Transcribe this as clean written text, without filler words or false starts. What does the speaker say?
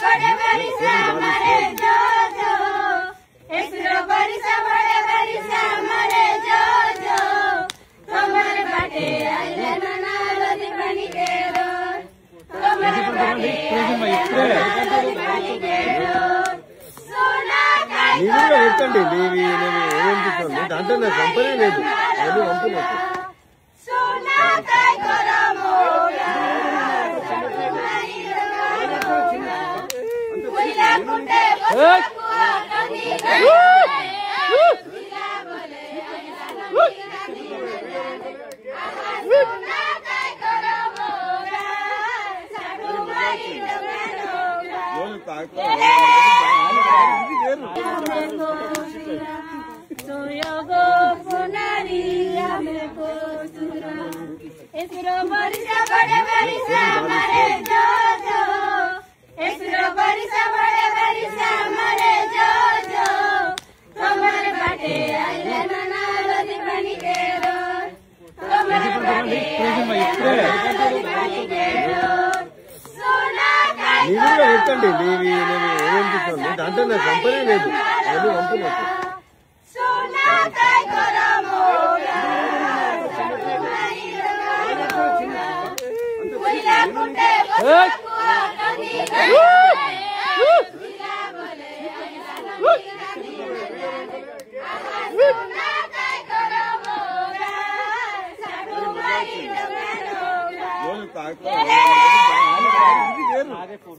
बड़े बरिसा मरे जो जो एसरो बरिसा बड़े बरिसा मरे जो जो तुम्हारे बाटे आइले नाना लदी बनी के रो तुम्हारे बाटे आइले बनी के रो सोना काय నీవుగా ఎత్తండి నీవి ఏమనిపిస్తుంది దాంట్లో నా కంపెనీ లేదు అది పంపినట్టు सोना काय करो मोरा कोइला कुटे बसकुआ नदी दिला बोले सोना काय करो मोरा साडू मारी डगरोगा सोयोगो पुनारी हमको सुरा एसरो बरिसा बड़े बरिसा मरे जो जो एसरो बरिसा बड़े बरिसा मरे जो जो तुम्हारे बाटे आइले नाना लदी बनी के रो तुम्हारे बाटे आइले बनी के रो सोना काय నీవుగా ఎత్తండి నీవి ఏమనిపిస్తుంది దాంట్లో నా కంపెనీ లేదు అది పంపినట్టు सोना काय करो मोरा कोइला कुटे बसकुआ नदी